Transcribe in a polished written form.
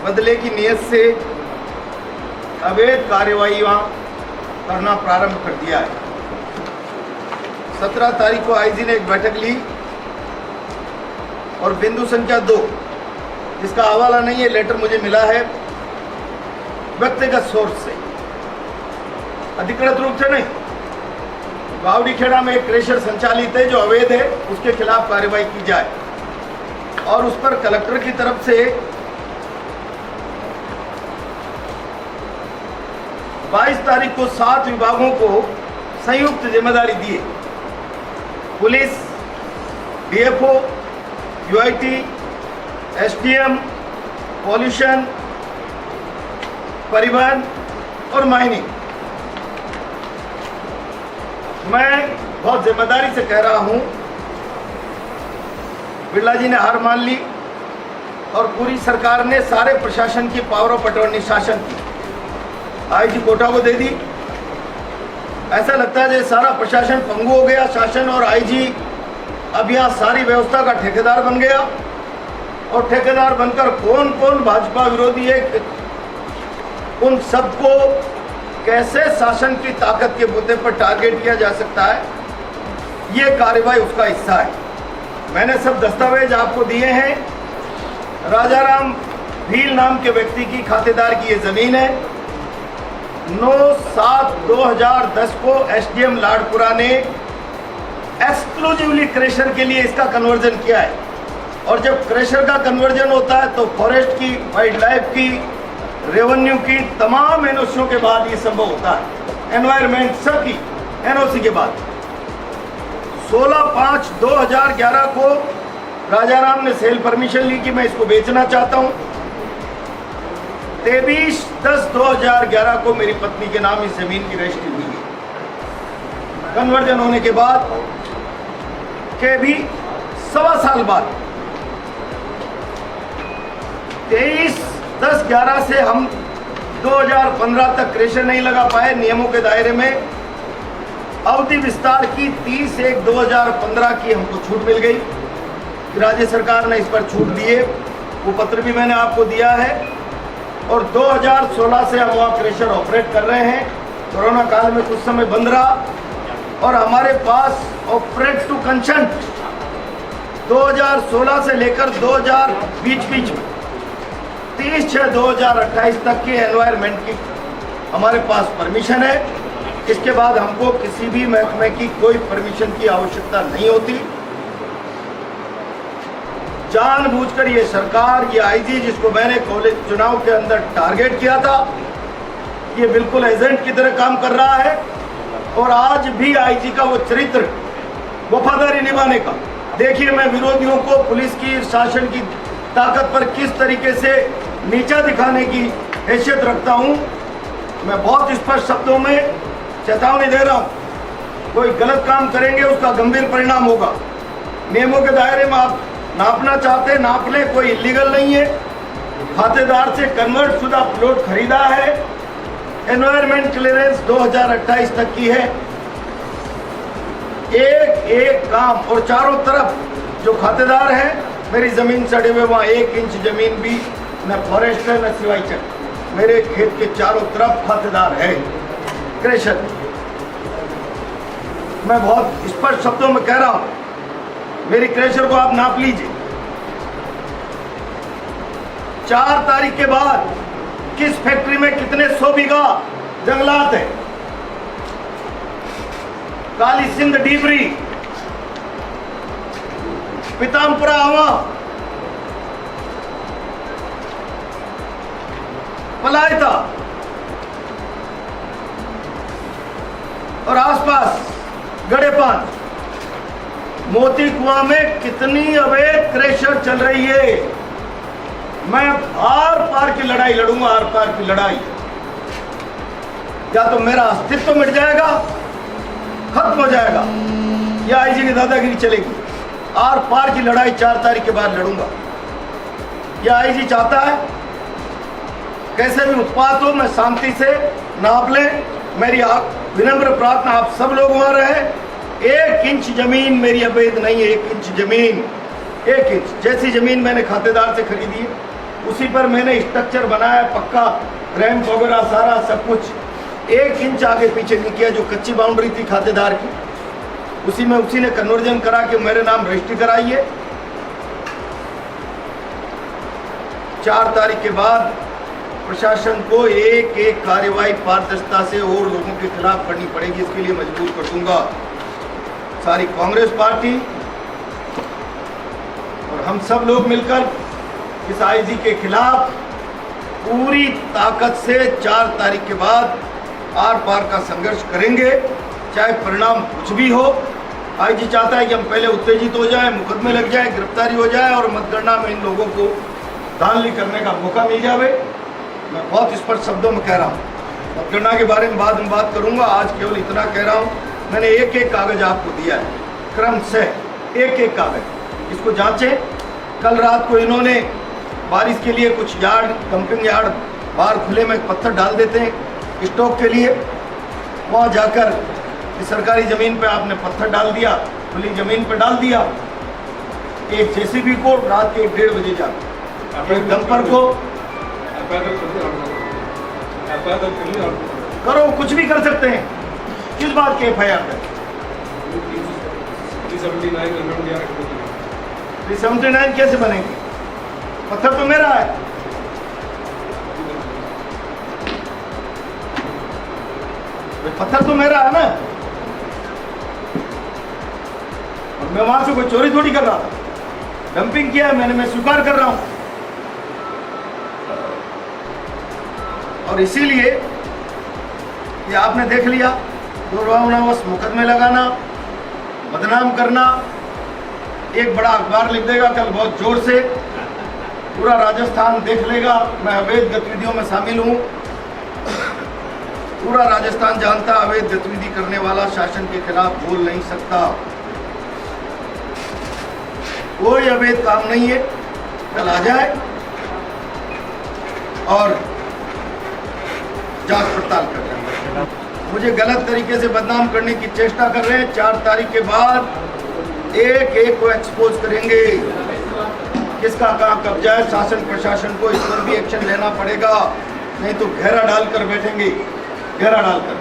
बदले की नीयत से अवैध कार्रवाइयाँ करना प्रारंभ कर दिया है। 17 तारीख को आईजी ने एक बैठक ली और बिंदु संख्या 2, जिसका हवाला नहीं है, लेटर मुझे मिला है व्यक्तिगत सोर्स से, अधिकृत रूप से नहीं, बावड़ी खेड़ा में एक क्रेशर संचालित है जो अवैध है, उसके खिलाफ कार्रवाई की जाए और उस पर कलेक्टर की तरफ से 22 तारीख को 7 विभागों को संयुक्त जिम्मेदारी दी है। Police, DFO, UIT, SDM, pollution, परिवहन और माइनिंग। मैं बहुत जिम्मेदारी से कह रहा हूं, बिरला जी ने हार मान ली और पूरी सरकार ने सारे प्रशासन की पावर ऑफ अटॉर्नी शासन की आईजी कोटा को दे दी। ऐसा लगता है जैसे सारा प्रशासन पंगु हो गया, शासन और आईजी अब यहाँ सारी व्यवस्था का ठेकेदार बन गया। और ठेकेदार बनकर कौन कौन भाजपा विरोधी है, उन सबको कैसे शासन की ताकत के मुद्दे पर टारगेट किया जा सकता है, ये कार्रवाई उसका हिस्सा है। मैंने सब दस्तावेज आपको दिए हैं। राजाराम भील नाम के व्यक्ति की खातेदार की ये जमीन है। 9/7/2010 को एसडीएम लाडपुरा ने एक्सक्लूसिवली क्रेशर के लिए इसका कन्वर्जन किया है। और जब क्रेशर का कन्वर्जन होता है तो फॉरेस्ट की, वाइल्ड लाइफ की, रेवेन्यू की तमाम एनओसीओं के बाद ये संभव होता है, एनवायरमेंट सब की एनओसी के बाद। 16/5/2011 को राजाराम ने सेल परमिशन ली कि मैं इसको बेचना चाहता हूं। 23/10/2011 को मेरी पत्नी के नाम इस जमीन की रजिस्ट्री हुई है। कन्वर्जन होने के बाद के भी 1.25 साल बाद 23/10/11 से हम 2015 तक क्रेशर नहीं लगा पाए नियमों के दायरे में। अवधि विस्तार की 30/1/2015 की हमको छूट मिल गई। राज्य सरकार ने इस पर छूट दिए, वो पत्र भी मैंने आपको दिया है। और 2016 से हम वहाँ क्रेशर ऑपरेट कर रहे हैं। कोरोना काल में कुछ समय बंद रहा और हमारे पास ऑपरेट टू कंसेंट 2016 से लेकर 2000 बीच में 30/6/2028 तक की एनवायरमेंट की हमारे पास परमिशन है। इसके बाद हमको किसी भी महकमे की कोई परमिशन की आवश्यकता नहीं होती। जानबूझकर ये सरकार, ये आईजी जिसको मैंने कॉलेज चुनाव के अंदर टारगेट किया था, ये बिल्कुल एजेंट की तरह काम कर रहा है। और आज भी आईजी का वो चरित्र वफादारी निभाने का, देखिए मैं विरोधियों को पुलिस की, शासन की ताकत पर किस तरीके से नीचा दिखाने की हैसियत रखता हूं। मैं बहुत स्पष्ट शब्दों में चेतावनी दे रहा हूं, कोई गलत काम करेंगे उसका गंभीर परिणाम होगा। नियमों के दायरे में आप नापना चाहते नाप ले, कोई इलीगल नहीं है। खातेदार से कन्वर्ट शुदा प्लॉट खरीदा है। एनवायरमेंट क्लियरेंस 2028 तक की है। एक एक काम, और चारों तरफ जो खातेदार है मेरी जमीन सड़े हुए, वहाँ 1 इंच जमीन भी न फॉरेस्ट है न सिवाई चल, मेरे खेत के चारों तरफ खातेदार है क्रेशर। मैं बहुत स्पष्ट शब्दों में कह रहा हूं, मेरी क्रेशर को आप नाप लीजिए। 4 तारीख के बाद किस फैक्ट्री में कितने 100 बीघा जंगलात है। काली सिंध डीबरी, पीतामपुरा आवा, पलायता और आसपास गड़ेपान, मोती कुआं में कितनी अवैध क्रेशर चल रही है। मैं आर पार की लड़ाई लड़ूंगा, आर पार की लड़ाई। या तो मेरा अस्तित्व मिट जाएगा, खत्म हो जाएगा, या आईजी की दादागिरी चलेगी। आर पार की लड़ाई 4 तारीख के बाद लड़ूंगा। या आईजी चाहता है कैसे भी उत्पात हो, मैं शांति से नाप लें। मेरी विनम्र प्रार्थना, आप सब लोग वहां रहे। 1 इंच जमीन मेरी अवैध नहीं है। 1 इंच जमीन, 1 इंच जैसी जमीन मैंने खातेदार से खरीदी है, उसी पर मैंने स्ट्रक्चर बनाया, पक्का रैंप वगैरह सारा सब कुछ 1 इंच आगे पीछे नहीं किया। जो कच्ची बाउंड्री थी खातेदार की, उसी ने कन्वर्जन करा के मेरे नाम रजिस्ट्री कराई है। 4 तारीख के बाद प्रशासन को एक एक कार्यवाही पारदर्शिता से और लोगों के खिलाफ करनी पड़ेगी। इसके लिए मजबूर कर दूंगा सारी कांग्रेस पार्टी और हम सब लोग मिलकर इस आईजी के खिलाफ पूरी ताकत से 4 तारीख के बाद आर पार का संघर्ष करेंगे, चाहे परिणाम कुछ भी हो। आईजी चाहता है कि हम पहले उत्तेजित हो जाएं, मुकदमे लग जाए, गिरफ्तारी हो जाए और मतगणना में इन लोगों को धांधली करने का मौका मिल जाए। मैं बहुत स्पष्ट शब्दों में कह रहा हूँ। मतगणना के बारे में बाद में बात करूंगा, आज केवल इतना कह रहा हूँ। मैंने एक एक कागज आपको दिया है, क्रम से एक एक कागज, इसको जांचें। कल रात को इन्होंने बारिश के लिए कुछ यार्ड, डंपिंग यार्ड बाहर खुले में पत्थर डाल देते हैं स्टॉक के लिए, वहाँ जाकर इस सरकारी ज़मीन पे आपने पत्थर डाल दिया, खुली ज़मीन पे डाल दिया। एक जेसीबी को रात के 1-1:30 बजे जाकर, एक डंपर को करो, कुछ भी कर सकते हैं। किस बात के FIR है? 379 कैसे बनेंगे? पत्थर तो मेरा है। पत्थर तो मेरा है ना, और मैं वहां से कोई चोरी थोड़ी कर रहा था। डंपिंग किया है मैंने, मैं स्वीकार कर रहा हूं। और इसीलिए ये आपने देख लिया, दुर्भावनावश मुकदमे लगाना, बदनाम करना। एक बड़ा अखबार लिख देगा कल बहुत जोर से, पूरा राजस्थान देख लेगा मैं अवैध गतिविधियों में शामिल हूँ। पूरा राजस्थान जानता अवैध गतिविधि करने वाला शासन के खिलाफ बोल नहीं सकता। कोई अवैध काम नहीं है। कल आ जाए और जांच पड़ताल कर रहे हैं। मुझे गलत तरीके से बदनाम करने की चेष्टा कर रहे हैं। 4 तारीख के बाद एक एक को एक्सपोज करेंगे, किसका कहाँ कब्जा है। शासन प्रशासन को इस पर भी एक्शन लेना पड़ेगा, नहीं तो घेरा डालकर बैठेंगे, घेरा डालकर।